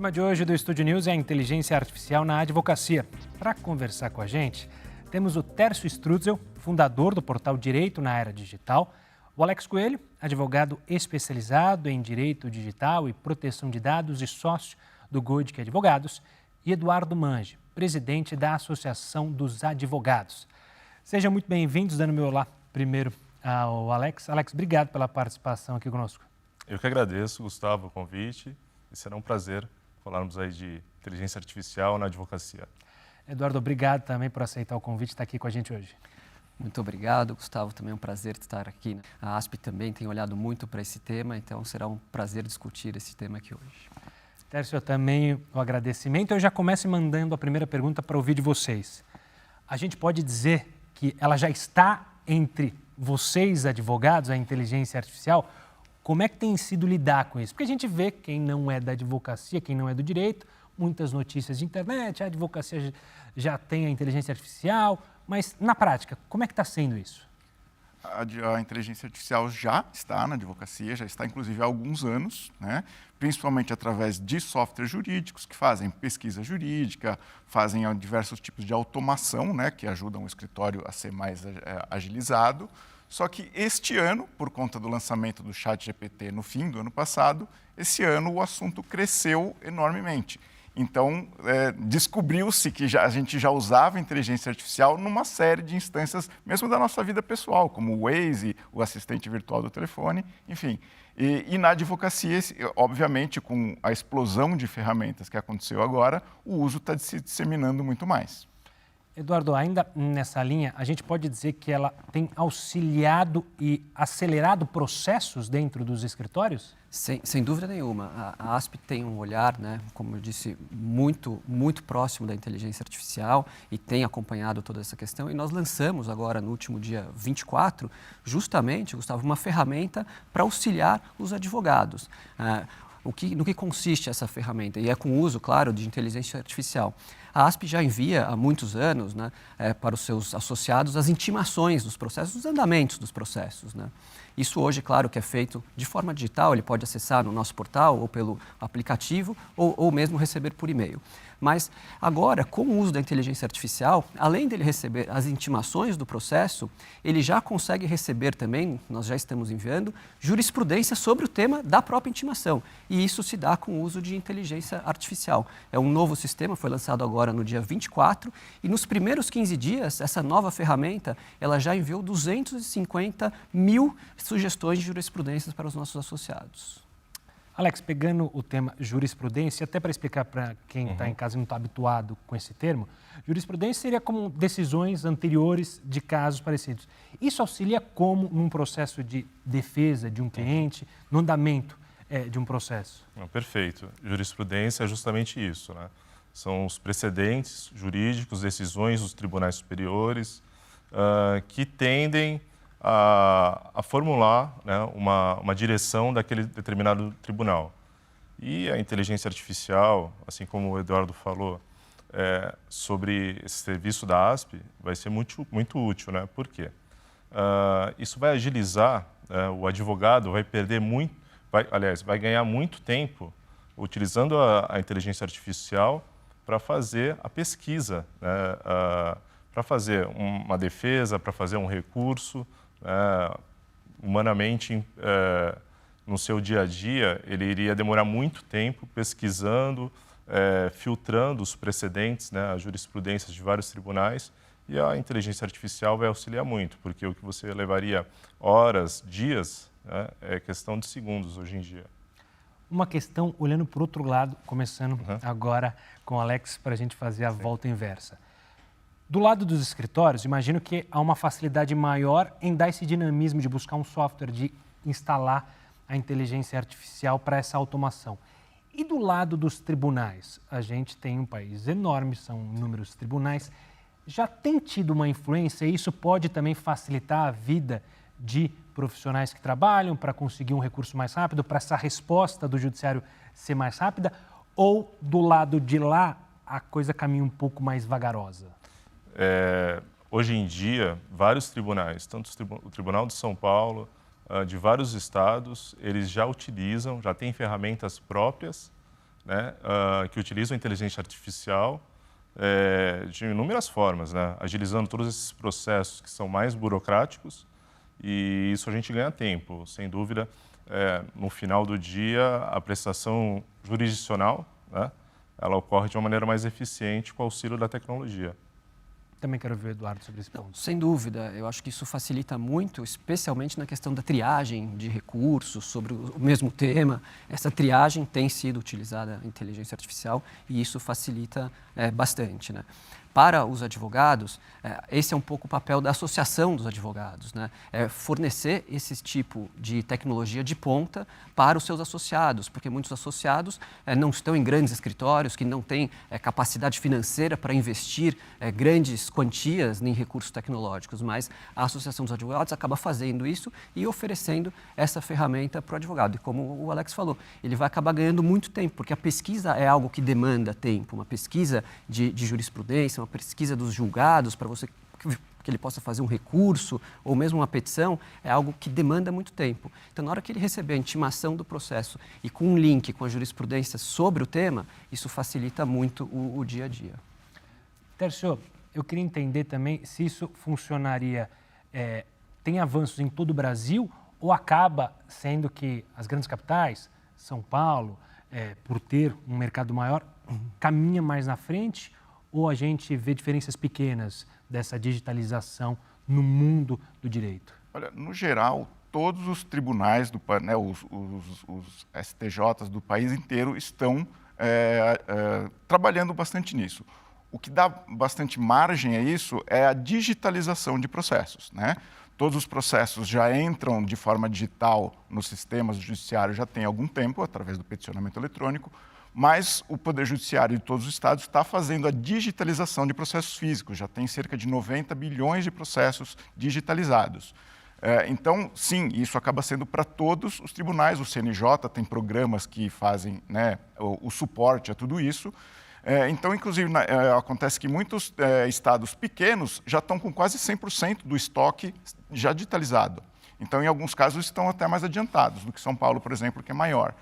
tema de hoje do Estúdio News é a inteligência artificial na advocacia. Para conversar com a gente, temos o Tércio Strutzel, fundador do portal Direito na Era Digital, o Alex Coelho, advogado especializado em Direito Digital e Proteção de Dados e sócio do Goedic Advogados, e Eduardo Mange, presidente da Associação dos Advogados. Sejam muito bem-vindos, dando meu olá primeiro ao Alex. Alex, obrigado pela participação aqui conosco. Eu que agradeço, Gustavo, o convite, e será um prazer falarmos aí de inteligência artificial na advocacia. Eduardo, obrigado também por aceitar o convite e estar aqui com a gente hoje. Muito obrigado, Gustavo, também é um prazer estar aqui. A ASP também tem olhado muito para esse tema, então será um prazer discutir esse tema aqui hoje. Tércio, também o agradecimento. Eu já começo mandando a primeira pergunta para ouvir de vocês. A gente pode dizer que ela já está entre vocês, advogados, a inteligência artificial? Como é que tem sido lidar com isso? Porque a gente vê quem não é da advocacia, quem não é do direito, muitas notícias de internet, a advocacia já tem a inteligência artificial, mas na prática, como é que está sendo isso? A inteligência artificial já está na advocacia, já está inclusive há alguns anos, né? Principalmente através de softwares jurídicos que fazem pesquisa jurídica, fazem diversos tipos de automação, né? Que ajudam o escritório a ser mais agilizado. Só que este ano, por conta do lançamento do ChatGPT no fim do ano passado, esse ano o assunto cresceu enormemente. Então, descobriu-se que a gente já usava inteligência artificial numa série de instâncias, mesmo da nossa vida pessoal, como o Waze, o assistente virtual do telefone, enfim. E na advocacia, obviamente, com a explosão de ferramentas que aconteceu agora, o uso está se disseminando muito mais. Eduardo, ainda nessa linha, a gente pode dizer que ela tem auxiliado e acelerado processos dentro dos escritórios? Sem dúvida nenhuma. A ASP tem um olhar, né, como eu disse, muito próximo da inteligência artificial e tem acompanhado toda essa questão. E nós lançamos agora, no último dia 24, justamente, Gustavo, uma ferramenta para auxiliar os advogados. No que consiste essa ferramenta? E é com o uso, claro, de inteligência artificial. A ASP já envia há muitos anos, né, para os seus associados as intimações dos processos, os andamentos dos processos, né? Isso hoje, claro, que é feito de forma digital, ele pode acessar no nosso portal ou pelo aplicativo ou mesmo receber por e-mail. Mas agora, com o uso da inteligência artificial, além dele receber as intimações do processo, ele já consegue receber também, nós já estamos enviando, jurisprudência sobre o tema da própria intimação. E isso se dá com o uso de inteligência artificial. É um novo sistema, foi lançado agora no dia 24, e nos primeiros 15 dias, essa nova ferramenta, ela já enviou 250 mil sugestões de jurisprudências para os nossos associados. Alex, pegando o tema jurisprudência, até para explicar para quem está em casa e não está habituado com esse termo, jurisprudência seria como decisões anteriores de casos parecidos. Isso auxilia como num processo de defesa de um cliente, no andamento de um processo? Perfeito. Jurisprudência é justamente isso, né? São os precedentes jurídicos, decisões dos tribunais superiores que tendem a formular, né, uma direção daquele determinado tribunal. E a inteligência artificial, assim como o Eduardo falou, sobre esse serviço da ASP, vai ser muito útil, né? Por quê? Isso vai agilizar, o advogado vai perder muito, vai ganhar muito tempo utilizando a inteligência artificial para fazer a pesquisa, né? Para fazer uma defesa, para fazer um recurso. Humanamente, no seu dia a dia, ele iria demorar muito tempo pesquisando, filtrando os precedentes, né, as jurisprudências de vários tribunais, e a inteligência artificial vai auxiliar muito, porque o que você levaria horas, dias, né, é questão de segundos hoje em dia. Uma questão, olhando por outro lado, começando agora com o Alex, para a gente fazer a volta inversa. Do lado dos escritórios, imagino que há uma facilidade maior em dar esse dinamismo de buscar um software, de instalar a inteligência artificial para essa automação. E do lado dos tribunais, a gente tem um país enorme, são inúmeros tribunais. Já tem tido uma influência e isso pode também facilitar a vida de profissionais que trabalham para conseguir um recurso mais rápido, para essa resposta do judiciário ser mais rápida? Ou do lado de lá a coisa caminha um pouco mais vagarosa? Hoje em dia, vários tribunais, tanto o Tribunal de São Paulo, de vários estados, eles já utilizam, já têm ferramentas próprias né, que utilizam a inteligência artificial de inúmeras formas, né, agilizando todos esses processos que são mais burocráticos, e isso a gente ganha tempo. Sem dúvida, no final do dia, a prestação jurisdicional, né, ela ocorre de uma maneira mais eficiente com o auxílio da tecnologia. Também quero ver o Eduardo sobre esse ponto. Sem dúvida, eu acho que isso facilita muito, especialmente na questão da triagem de recursos sobre o mesmo tema. Essa triagem tem sido utilizada a inteligência artificial e isso facilita bastante, né? Para os advogados, esse é um pouco o papel da associação dos advogados, né? Fornecer esse tipo de tecnologia de ponta para os seus associados, porque muitos associados não estão em grandes escritórios, que não têm capacidade financeira para investir grandes quantias em recursos tecnológicos, mas a associação dos advogados acaba fazendo isso e oferecendo essa ferramenta para o advogado. E como o Alex falou, ele vai acabar ganhando muito tempo, porque a pesquisa é algo que demanda tempo, uma pesquisa de jurisprudência, uma pesquisa dos julgados para você que ele possa fazer um recurso ou mesmo uma petição, é algo que demanda muito tempo. Então, na hora que ele receber a intimação do processo e com um link com a jurisprudência sobre o tema, isso facilita muito o dia a dia. Tércio, eu queria entender também se isso funcionaria, tem avanços em todo o Brasil ou acaba sendo que as grandes capitais, São Paulo, por ter um mercado maior, caminha mais na frente, ou a gente vê diferenças pequenas dessa digitalização no mundo do direito? Olha, no geral, todos os tribunais, né, os STJs do país inteiro estão trabalhando bastante nisso. O que dá bastante margem a isso é a digitalização de processos, né? Todos os processos já entram de forma digital nos sistemas do judiciário já tem algum tempo, através do peticionamento eletrônico, mas o Poder Judiciário de todos os estados está fazendo a digitalização de processos físicos, já tem cerca de 90 bilhões de processos digitalizados. Então, sim, isso acaba sendo para todos os tribunais, o CNJ tem programas que fazem, né, o suporte a tudo isso. Então, inclusive, acontece que muitos estados pequenos já estão com quase 100% do estoque já digitalizado. Então, em alguns casos, estão até mais adiantados do que São Paulo, por exemplo, que é maior.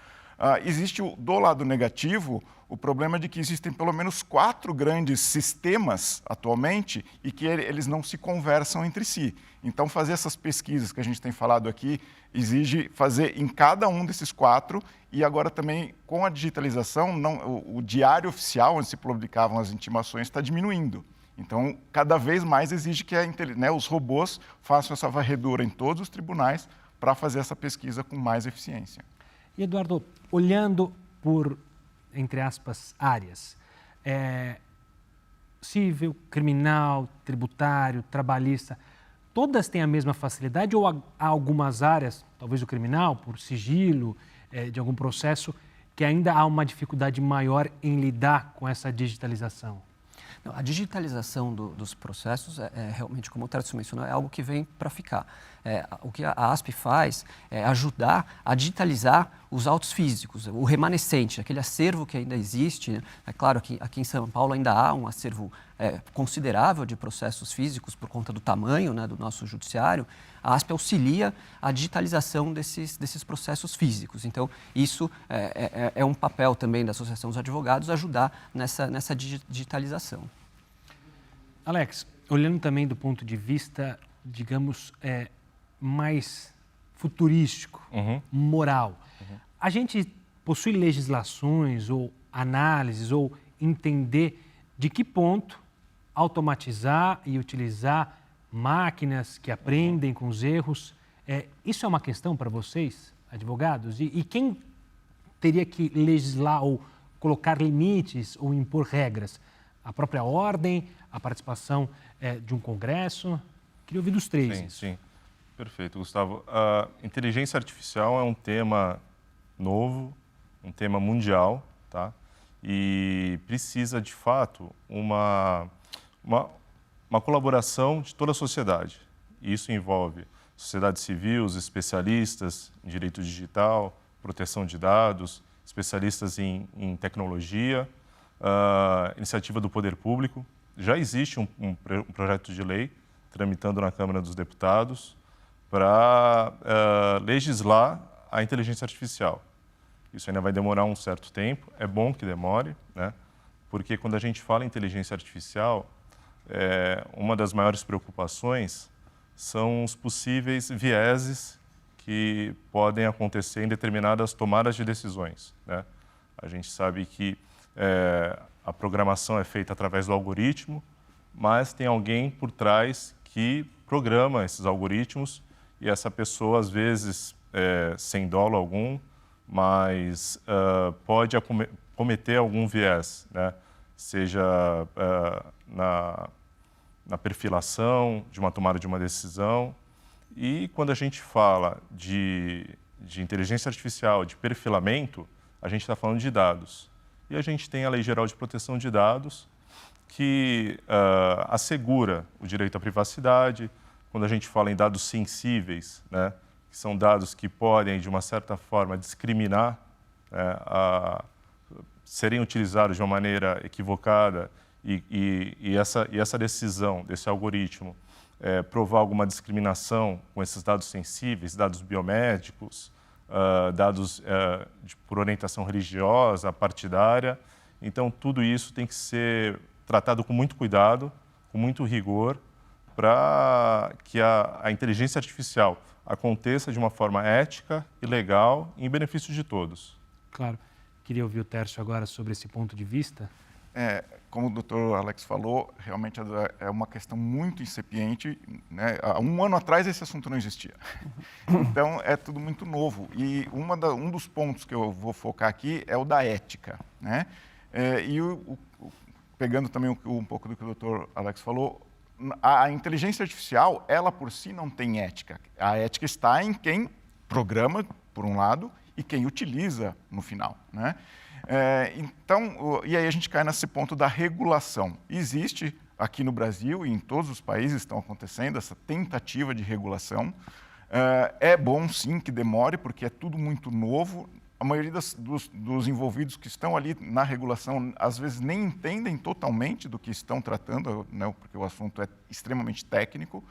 Existe, do lado negativo, o problema de que existem pelo menos 4 grandes sistemas atualmente e que eles não se conversam entre si. Então, fazer essas pesquisas que a gente tem falado aqui exige fazer em cada um desses 4 e agora também, com a digitalização, o diário oficial, onde se publicavam as intimações, está diminuindo. Então, cada vez mais exige que os robôs façam essa varredura em todos os tribunais para fazer essa pesquisa com mais eficiência. E, Eduardo, olhando por, entre aspas, áreas, civil, criminal, tributário, trabalhista, todas têm a mesma facilidade ou há algumas áreas, talvez o criminal, por sigilo de algum processo, que ainda há uma dificuldade maior em lidar com essa digitalização? Não, a digitalização dos processos realmente, como o Tércio mencionou, é algo que vem para ficar. O que a ASP faz é ajudar a digitalizar os autos físicos, o remanescente, aquele acervo que ainda existe, né? É claro que aqui em São Paulo ainda há um acervo considerável de processos físicos por conta do tamanho, né, do nosso judiciário. A ASP auxilia a digitalização desses processos físicos. Então, isso é um papel também da Associação dos Advogados ajudar nessa digitalização. Alex, olhando também do ponto de vista, digamos, mais futurístico, moral, a gente possui legislações ou análises ou entender de que ponto automatizar e utilizar máquinas que aprendem com os erros. Isso é uma questão para vocês, advogados? E quem teria que legislar ou colocar limites ou impor regras? A própria ordem, a participação de um congresso? Queria ouvir dos três. Sim, sim. Perfeito, Gustavo. A inteligência artificial é um tema novo, um tema mundial, tá? E precisa, de fato, uma colaboração de toda a sociedade. Isso envolve sociedade civil, os especialistas em direito digital, proteção de dados, especialistas em tecnologia, iniciativa do poder público. Já existe um projeto de lei tramitando na Câmara dos Deputados para legislar a inteligência artificial. Isso ainda vai demorar um certo tempo. É bom que demore, né? Porque quando a gente fala em inteligência artificial, uma das maiores preocupações são os possíveis vieses que podem acontecer em determinadas tomadas de decisões, né? A gente sabe que a programação é feita através do algoritmo, mas tem alguém por trás que programa esses algoritmos e essa pessoa, às vezes, sem dolo algum, mas pode cometer algum viés, né? Seja na perfilação de uma tomada de uma decisão. E quando a gente fala de inteligência artificial, de perfilamento, a gente está falando de dados. E a gente tem a Lei Geral de Proteção de Dados, que assegura o direito à privacidade. Quando a gente fala em dados sensíveis, né, que são dados que podem, de uma certa forma, discriminar, né, serem utilizados de uma maneira equivocada e essa decisão desse algoritmo provar alguma discriminação com esses dados sensíveis, dados biomédicos, dados por orientação religiosa, partidária. Então, tudo isso tem que ser tratado com muito cuidado, com muito rigor, para que a inteligência artificial aconteça de uma forma ética e legal em benefício de todos. Claro. Queria ouvir o Tércio agora sobre esse ponto de vista. Como o doutor Alex falou, realmente é uma questão muito incipiente, né? Há um ano atrás esse assunto não existia. Então, é tudo muito novo. E um dos pontos que eu vou focar aqui é o da ética, né? Pegando também um pouco do que o doutor Alex falou, a inteligência artificial, ela por si não tem ética. A ética está em quem programa, por um lado, e quem utiliza no final, né? E aí a gente cai nesse ponto da regulação. Existe aqui no Brasil e em todos os países estão acontecendo essa tentativa de regulação. É bom, sim, que demore, porque é tudo muito novo. A maioria dos envolvidos que estão ali na regulação, às vezes, nem entendem totalmente do que estão tratando, né, porque o assunto é extremamente técnico.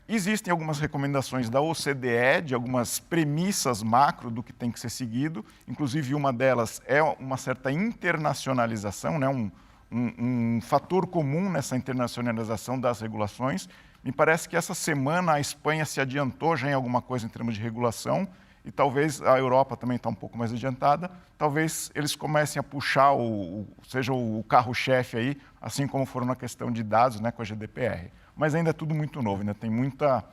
Existem algumas recomendações da OCDE, de algumas premissas macro do que tem que ser seguido. Inclusive, uma delas é uma certa internacionalização, né, um fator comum nessa internacionalização das regulações. Me parece que essa semana a Espanha se adiantou já em alguma coisa em termos de regulação, e talvez a Europa também está um pouco mais adiantada. Talvez eles comecem a puxar, seja o carro-chefe aí, assim como foram na questão de dados, né, com a GDPR. Mas ainda é tudo muito novo, ainda tem muita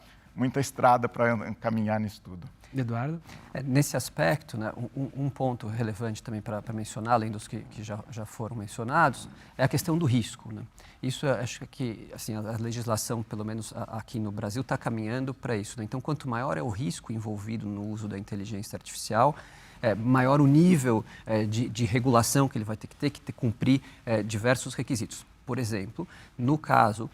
estrada para caminhar nisso tudo. Eduardo? Nesse aspecto, né, um ponto relevante também para mencionar, além dos que já foram mencionados, é a questão do risco, né? Isso, acho que assim, a legislação, pelo menos aqui no Brasil, está caminhando para isso, né? Então, quanto maior é o risco envolvido no uso da inteligência artificial, maior o nível de regulação que ele vai ter que cumprir diversos requisitos. Por exemplo, no caso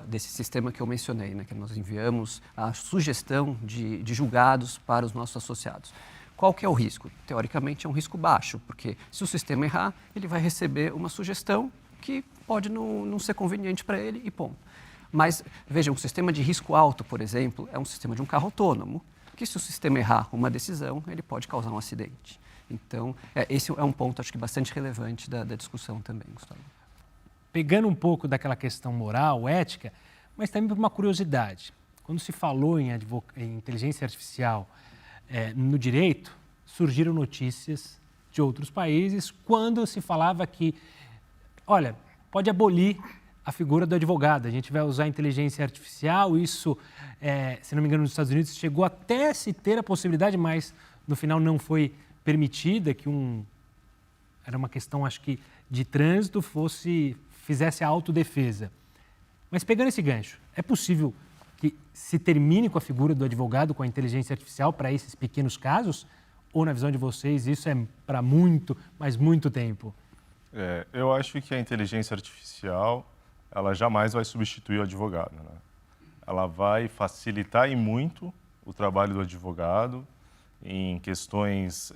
desse sistema que eu mencionei, né, que nós enviamos a sugestão de julgados para os nossos associados. Qual que é o risco? Teoricamente é um risco baixo, porque se o sistema errar, ele vai receber uma sugestão que pode não ser conveniente para ele e ponto. Mas, veja, um sistema de risco alto, por exemplo, é um sistema de um carro autônomo, que se o sistema errar uma decisão, ele pode causar um acidente. Então, esse é um ponto, acho que, bastante relevante da discussão também, Gustavo. Pegando um pouco daquela questão moral, ética, mas também por uma curiosidade. Quando se falou em inteligência artificial no direito, surgiram notícias de outros países quando se falava que, olha, pode abolir a figura do advogado, a gente vai usar inteligência artificial, isso, se não me engano, nos Estados Unidos chegou até se ter a possibilidade, mas no final não foi permitida, que era uma questão, acho que, de trânsito, fizesse a autodefesa. Mas pegando esse gancho, é possível que se termine com a figura do advogado com a inteligência artificial para esses pequenos casos? Ou, na visão de vocês, isso é para muito, mas muito tempo? Eu acho que a inteligência artificial, ela jamais vai substituir o advogado, né? Ela vai facilitar e muito o trabalho do advogado em questões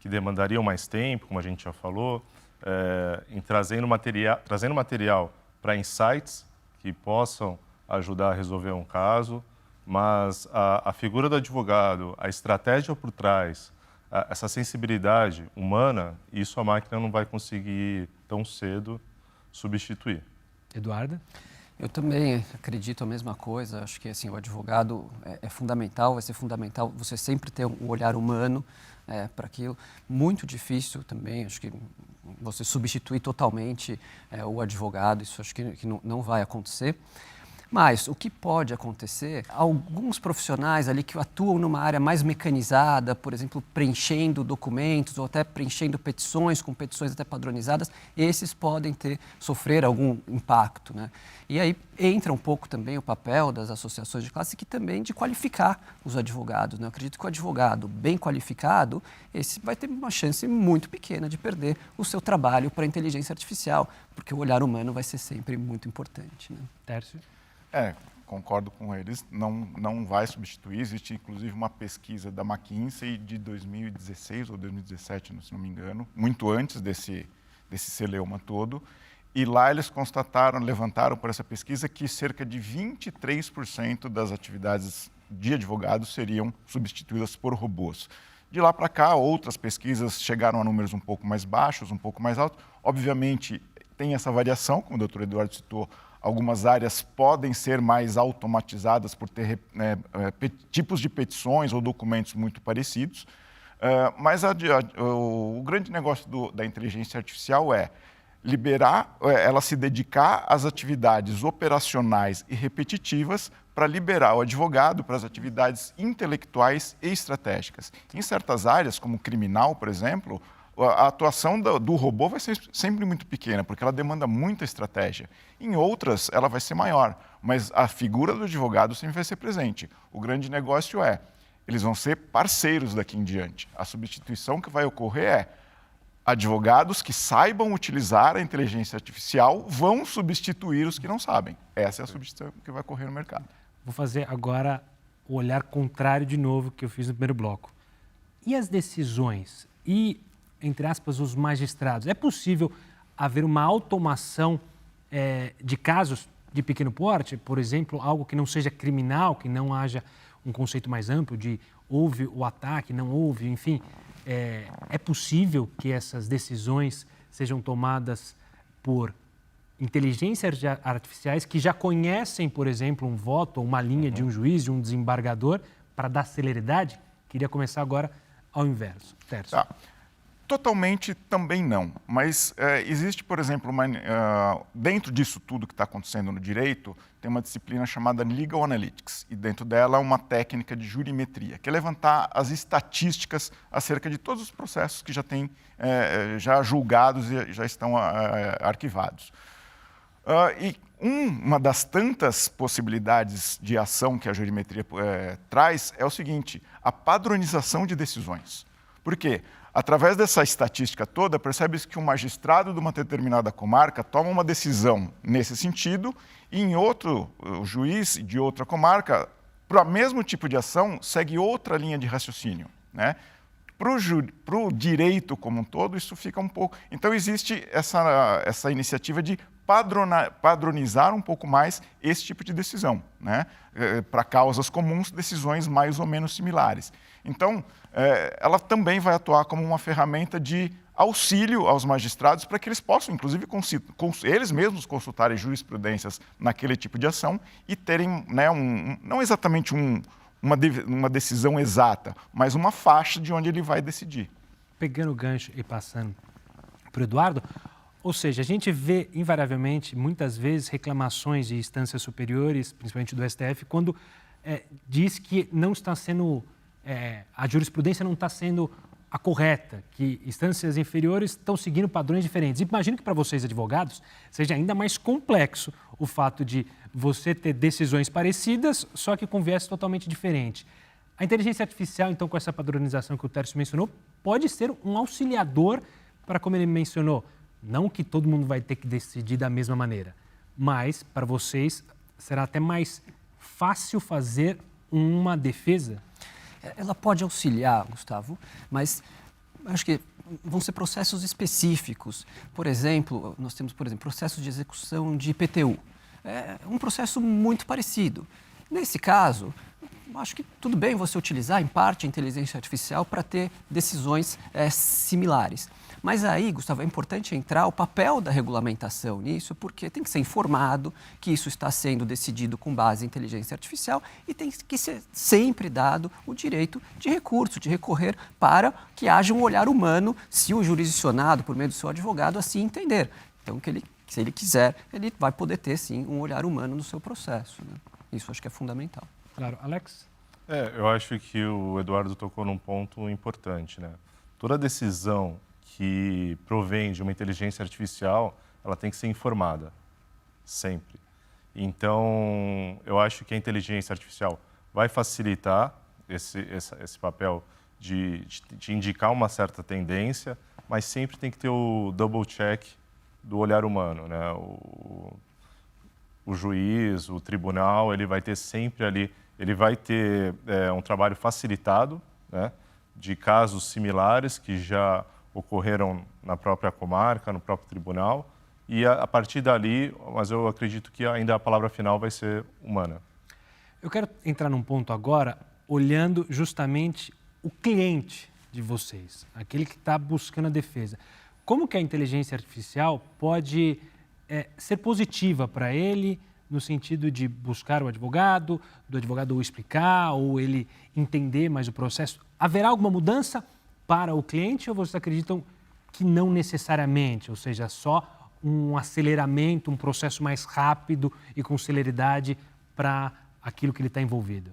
que demandariam mais tempo, como a gente já falou, em trazendo material para insights que possam ajudar a resolver um caso, mas a figura do advogado, a estratégia por trás, essa sensibilidade humana, isso a máquina não vai conseguir tão cedo substituir. Eduardo? Eu também acredito a mesma coisa. Acho que assim, o advogado é fundamental, vai ser fundamental você sempre ter um olhar humano para aquilo. Muito difícil também, acho que você substituir totalmente o advogado, isso acho que não vai acontecer. Mas o que pode acontecer, alguns profissionais ali que atuam numa área mais mecanizada, por exemplo, preenchendo documentos ou até preenchendo petições, com petições até padronizadas, esses podem sofrer algum impacto, né? E aí entra um pouco também o papel das associações de classe, que também de qualificar os advogados, né? Eu acredito que o advogado bem qualificado, esse vai ter uma chance muito pequena de perder o seu trabalho para a inteligência artificial, porque o olhar humano vai ser sempre muito importante, né? Tércio? Concordo com eles, não vai substituir. Existe, inclusive, uma pesquisa da McKinsey de 2016 ou 2017, se não me engano, muito antes desse celeuma todo. E lá eles levantaram por essa pesquisa que cerca de 23% das atividades de advogados seriam substituídas por robôs. De lá para cá, outras pesquisas chegaram a números um pouco mais baixos, um pouco mais altos. Obviamente, tem essa variação, como o Dr. Eduardo citou. Algumas áreas podem ser mais automatizadas por ter tipos de petições ou documentos muito parecidos, mas o grande negócio da inteligência artificial é liberar, ela se dedicar às atividades operacionais e repetitivas para liberar o advogado para as atividades intelectuais e estratégicas. Em certas áreas, como criminal, por exemplo, a atuação do robô vai ser sempre muito pequena, porque ela demanda muita estratégia. Em outras, ela vai ser maior, mas a figura do advogado sempre vai ser presente. O grande negócio eles vão ser parceiros daqui em diante. A substituição que vai ocorrer advogados que saibam utilizar a inteligência artificial vão substituir os que não sabem. Essa é a substituição que vai ocorrer no mercado. Vou fazer agora o olhar contrário de novo que eu fiz no primeiro bloco. E as decisões? E entre aspas, os magistrados. É possível haver uma automação de casos de pequeno porte, por exemplo, algo que não seja criminal, que não haja um conceito mais amplo de houve o ataque, não houve, enfim. É possível que essas decisões sejam tomadas por inteligências artificiais que já conhecem, por exemplo, um voto ou uma linha de um juiz, de um desembargador, para dar celeridade? Queria começar agora ao inverso. Tércio. Tá. Totalmente também não, mas existe, por exemplo, dentro disso tudo que está acontecendo no direito, tem uma disciplina chamada Legal Analytics, e dentro dela uma técnica de jurimetria, que é levantar as estatísticas acerca de todos os processos que já têm já julgados e já estão arquivados. E uma das tantas possibilidades de ação que a jurimetria traz é o seguinte: a padronização de decisões. Por quê? Através dessa estatística toda, percebe-se que um magistrado de uma determinada comarca toma uma decisão nesse sentido e em outro, o juiz de outra comarca, para o mesmo tipo de ação, segue outra linha de raciocínio, né? Para o direito como um todo, isso fica um pouco... Então, existe essa iniciativa de padronizar um pouco mais esse tipo de decisão, né? Para causas comuns, decisões mais ou menos similares. Então, ela também vai atuar como uma ferramenta de auxílio aos magistrados para que eles possam, inclusive, eles mesmos consultarem jurisprudências naquele tipo de ação e terem, né, não exatamente uma decisão exata, mas uma faixa de onde ele vai decidir. Pegando o gancho e passando para o Eduardo, ou seja, a gente vê invariavelmente, muitas vezes, reclamações de instâncias superiores, principalmente do STF, quando diz que não está sendo... a jurisprudência não está sendo a correta, que instâncias inferiores estão seguindo padrões diferentes. Imagino que para vocês, advogados, seja ainda mais complexo o fato de você ter decisões parecidas, só que com viés totalmente diferente. A inteligência artificial, então, com essa padronização que o Tércio mencionou, pode ser um auxiliador para, como ele mencionou, não que todo mundo vai ter que decidir da mesma maneira, mas para vocês será até mais fácil fazer uma defesa? Ela pode auxiliar, Gustavo, mas acho que vão ser processos específicos. Por exemplo, nós temos, processos de execução de IPTU. É um processo muito parecido. Nesse caso, acho que tudo bem você utilizar, em parte, a inteligência artificial para ter decisões similares. Mas aí, Gustavo, é importante entrar o papel da regulamentação nisso, porque tem que ser informado que isso está sendo decidido com base em inteligência artificial e tem que ser sempre dado o direito de recurso, de recorrer para que haja um olhar humano, se o jurisdicionado, por meio do seu advogado, assim entender. Então, se ele quiser, ele vai poder ter, sim, um olhar humano no seu processo, né? Isso acho que é fundamental. Claro. Alex? Eu acho que o Eduardo tocou num ponto importante, né? Toda decisão que provém de uma inteligência artificial, ela tem que ser informada, sempre. Então, eu acho que a inteligência artificial vai facilitar esse papel de indicar uma certa tendência, mas sempre tem que ter o double check do olhar humano, né? O juiz, o tribunal, ele vai ter sempre ali, ele vai ter um trabalho facilitado, né, de casos similares que já ocorreram na própria comarca, no próprio tribunal, e a partir dali, mas eu acredito que ainda a palavra final vai ser humana. Eu quero entrar num ponto agora, olhando justamente o cliente de vocês, aquele que está buscando a defesa. Como que a inteligência artificial pode ser positiva para ele, no sentido de buscar o advogado, do advogado ou explicar, ou ele entender mais o processo? Haverá alguma mudança para o cliente ou vocês acreditam que não necessariamente, ou seja, só um aceleramento, um processo mais rápido e com celeridade para aquilo que ele está envolvido?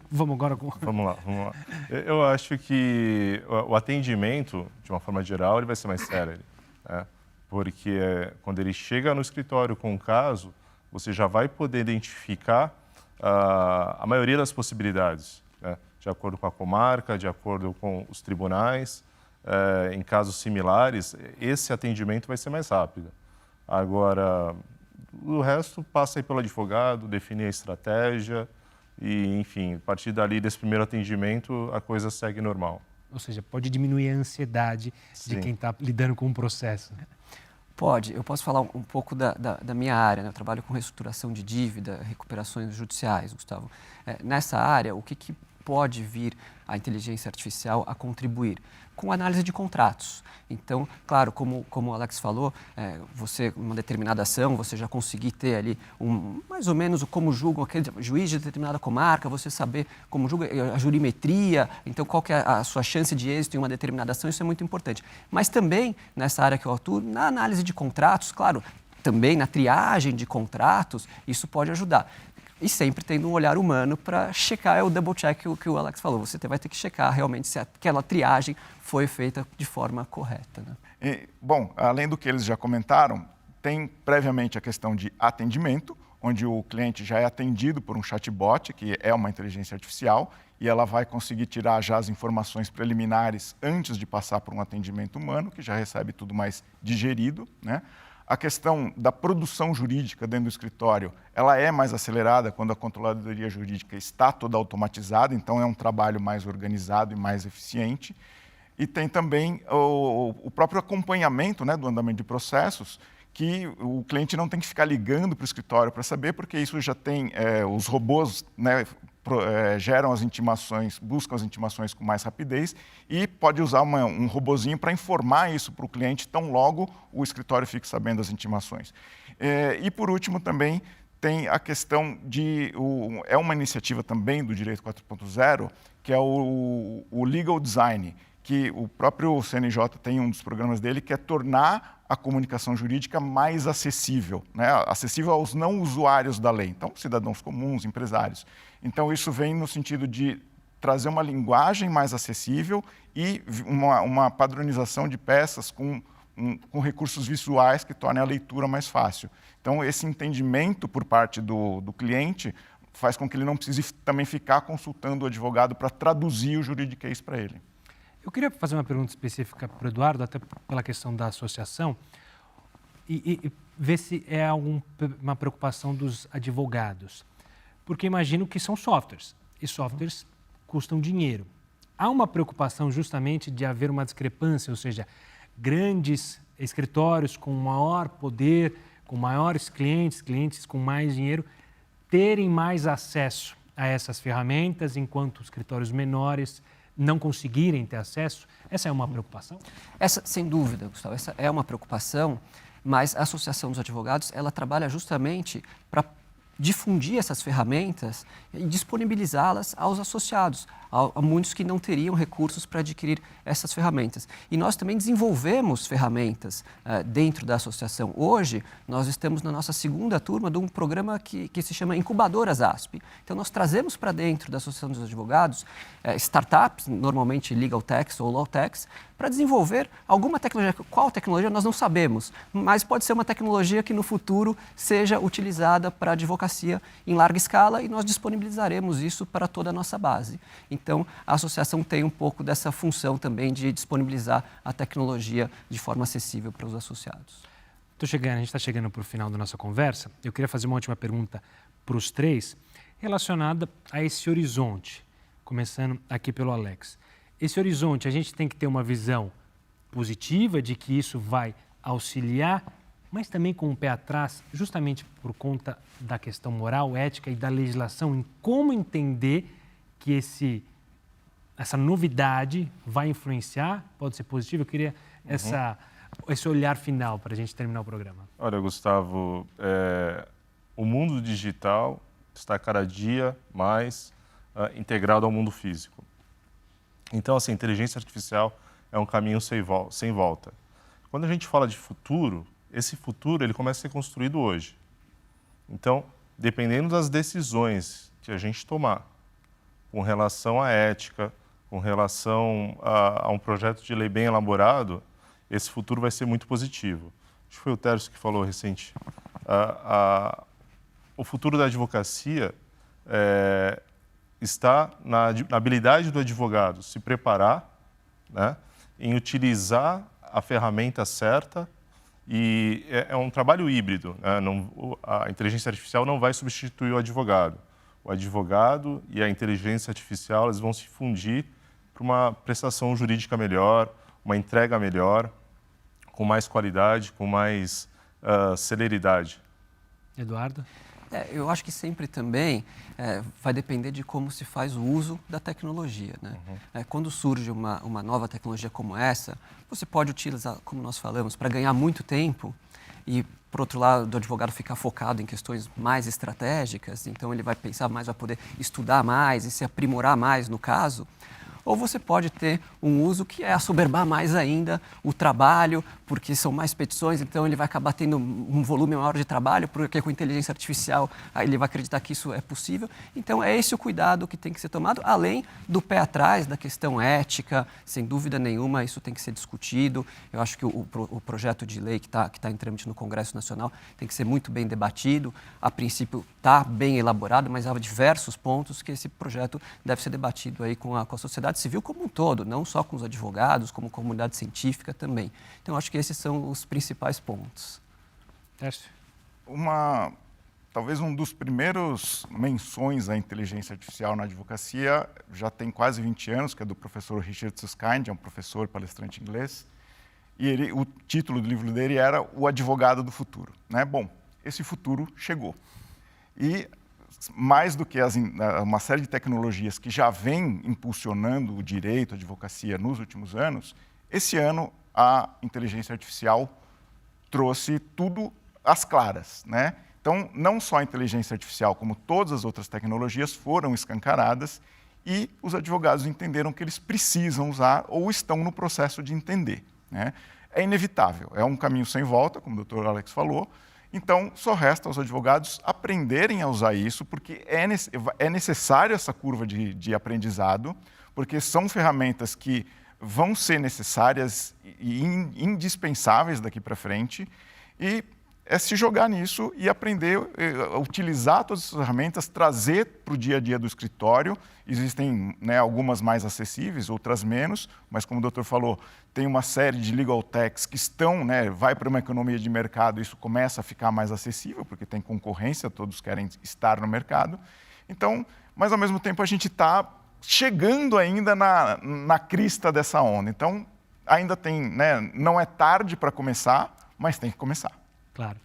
Vamos agora com... Vamos lá. Eu acho que o atendimento, de uma forma geral, ele vai ser mais sério, né? Porque quando ele chega no escritório com um caso, você já vai poder identificar a maioria das possibilidades, né? De acordo com a comarca, de acordo com os tribunais, em casos similares, esse atendimento vai ser mais rápido. Agora, o resto passa aí pelo advogado, definir a estratégia e, enfim, a partir dali, desse primeiro atendimento, a coisa segue normal. Ou seja, pode diminuir a ansiedade de quem está lidando com o processo. Pode. Eu posso falar um pouco da minha área, né? Eu trabalho com reestruturação de dívida, recuperações judiciais, Gustavo. Nessa área, o que pode vir a inteligência artificial a contribuir? Com análise de contratos. Então, claro, como o Alex falou, você, uma determinada ação, você já conseguir ter ali mais ou menos como julga aquele juiz de determinada comarca, você saber como julga a jurimetria, então qual que é a sua chance de êxito em uma determinada ação, isso é muito importante. Mas também, nessa área que eu atuo, na análise de contratos, claro, também na triagem de contratos, isso pode ajudar. E sempre tendo um olhar humano para checar, é o double check que o Alex falou. Você vai ter que checar realmente se aquela triagem foi feita de forma correta, né? Bom, além do que eles já comentaram, tem previamente a questão de atendimento, onde o cliente já é atendido por um chatbot, que é uma inteligência artificial, e ela vai conseguir tirar já as informações preliminares antes de passar por um atendimento humano, que já recebe tudo mais digerido, né? A questão da produção jurídica dentro do escritório, ela é mais acelerada quando a controladoria jurídica está toda automatizada, então é um trabalho mais organizado e mais eficiente. E tem também o próprio acompanhamento, né, do andamento de processos, que o cliente não tem que ficar ligando para o escritório para saber, porque isso já tem os robôs, né, geram as intimações, buscam as intimações com mais rapidez e pode usar um robozinho para informar isso para o cliente tão logo o escritório fique sabendo das intimações. E por último também tem a questão é uma iniciativa também do Direito 4.0, que é o Legal Design, que o próprio CNJ tem um dos programas dele, que é tornar a comunicação jurídica mais acessível, né? Acessível aos não usuários da lei, então cidadãos comuns, empresários. Então isso vem no sentido de trazer uma linguagem mais acessível e uma padronização de peças com recursos visuais que tornem a leitura mais fácil. Então esse entendimento por parte do cliente faz com que ele não precise também ficar consultando o advogado para traduzir o juridiquês para ele. Eu queria fazer uma pergunta específica para o Eduardo, até pela questão da associação, e ver se é uma preocupação dos advogados. Porque imagino que são softwares, e softwares custam dinheiro. Há uma preocupação justamente de haver uma discrepância, ou seja, grandes escritórios com maior poder, com maiores clientes com mais dinheiro, terem mais acesso a essas ferramentas, enquanto os escritórios menores não conseguirem ter acesso? Essa é uma preocupação? Essa, sem dúvida, Gustavo, essa é uma preocupação, mas a Associação dos Advogados, ela trabalha justamente para difundir essas ferramentas e disponibilizá-las aos associados, a muitos que não teriam recursos para adquirir essas ferramentas. E nós também desenvolvemos ferramentas dentro da associação. Hoje, nós estamos na nossa segunda turma de um programa que se chama Incubadoras ASP. Então, nós trazemos para dentro da Associação dos Advogados startups, normalmente legal techs ou law techs, para desenvolver alguma tecnologia. Qual tecnologia nós não sabemos, mas pode ser uma tecnologia que no futuro seja utilizada para advocacia em larga escala e nós disponibilizaremos isso para toda a nossa base. Então, a associação tem um pouco dessa função também de disponibilizar a tecnologia de forma acessível para os associados. A gente está chegando para o final da nossa conversa. Eu queria fazer uma última pergunta para os três, relacionada a esse horizonte, começando aqui pelo Alex. Esse horizonte, a gente tem que ter uma visão positiva de que isso vai auxiliar, mas também com o pé atrás, justamente por conta da questão moral, ética e da legislação, em como entender que essa novidade vai influenciar, pode ser positivo. Eu queria esse olhar final para a gente terminar o programa. Olha, Gustavo, o mundo digital está cada dia mais integrado ao mundo físico. Então, assim, a inteligência artificial é um caminho sem volta. Quando a gente fala de futuro, esse futuro ele começa a ser construído hoje. Então, dependendo das decisões que a gente tomar com relação à ética, com relação a um projeto de lei bem elaborado, esse futuro vai ser muito positivo. Acho que foi o Tércio que falou recente. O futuro da advocacia está na habilidade do advogado se preparar, né, em utilizar a ferramenta certa, e é um trabalho híbrido, né? A inteligência artificial não vai substituir o advogado. O advogado e a inteligência artificial eles vão se fundir para uma prestação jurídica melhor, uma entrega melhor, com mais qualidade, com mais celeridade. Eduardo? Eu acho que sempre também vai depender de como se faz o uso da tecnologia, né? Quando surge uma nova tecnologia como essa, você pode utilizar, como nós falamos, para ganhar muito tempo e, por outro lado, o advogado ficar focado em questões mais estratégicas, então ele vai pensar mais, vai poder estudar mais e se aprimorar mais no caso. Ou você pode ter um uso que é assoberbar mais ainda o trabalho, porque são mais petições, então ele vai acabar tendo um volume maior de trabalho, porque com inteligência artificial ele vai acreditar que isso é possível. Então é esse o cuidado que tem que ser tomado, além do pé atrás, da questão ética, sem dúvida nenhuma, isso tem que ser discutido. Eu acho que o projeto de lei que tá em trâmite no Congresso Nacional tem que ser muito bem debatido. A princípio está bem elaborado, mas há diversos pontos que esse projeto deve ser debatido aí com a sociedade civil como um todo, não só com os advogados, como comunidade científica também. Então, acho que esses são os principais pontos. Tércio? Talvez um dos primeiros menções à inteligência artificial na advocacia já tem quase 20 anos, que é do professor Richard Susskind, é um professor palestrante inglês, e o título do livro dele era O Advogado do Futuro, né? Bom, esse futuro chegou. E mais do que uma série de tecnologias que já vem impulsionando o direito, a advocacia nos últimos anos, esse ano a inteligência artificial trouxe tudo às claras, né? Então, não só a inteligência artificial, como todas as outras tecnologias foram escancaradas e os advogados entenderam que eles precisam usar ou estão no processo de entender, né? É inevitável, é um caminho sem volta, como o Dr. Alex falou. Então, só resta aos advogados aprenderem a usar isso, porque é necessário essa curva de aprendizado, porque são ferramentas que vão ser necessárias e indispensáveis daqui para frente, e é se jogar nisso e aprender a utilizar todas essas ferramentas, trazer para o dia a dia do escritório. Existem, né, algumas mais acessíveis, outras menos, mas como o doutor falou, tem uma série de legal techs que estão, né, vai para uma economia de mercado, isso começa a ficar mais acessível, porque tem concorrência, todos querem estar no mercado. Então, mas ao mesmo tempo a gente está chegando ainda na crista dessa onda. Então, ainda tem, né, não é tarde para começar, mas tem que começar. Claro.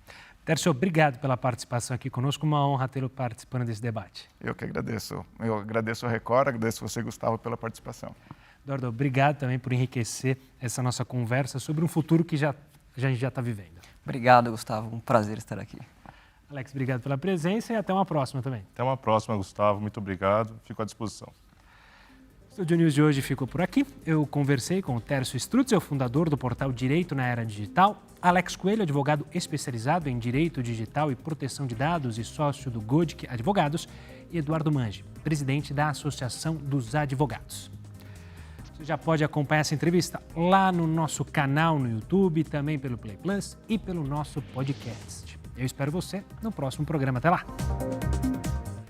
Tércio, obrigado pela participação aqui conosco. Uma honra tê-lo participando desse debate. Eu que agradeço. Eu agradeço a Record, agradeço você, Gustavo, pela participação. Eduardo, obrigado também por enriquecer essa nossa conversa sobre um futuro que a gente já está vivendo. Obrigado, Gustavo. Um prazer estar aqui. Alex, obrigado pela presença e até uma próxima também. Até uma próxima, Gustavo. Muito obrigado. Fico à disposição. O Studio News de hoje ficou por aqui. Eu conversei com o Tércio Strutzel, fundador do portal Direito na Era Digital, Alex Coelho, advogado especializado em Direito Digital e Proteção de Dados e sócio do Godic Advogados, e Eduardo Mangi, presidente da Associação dos Advogados. Você já pode acompanhar essa entrevista lá no nosso canal no YouTube, também pelo Play Plus e pelo nosso podcast. Eu espero você no próximo programa. Até lá!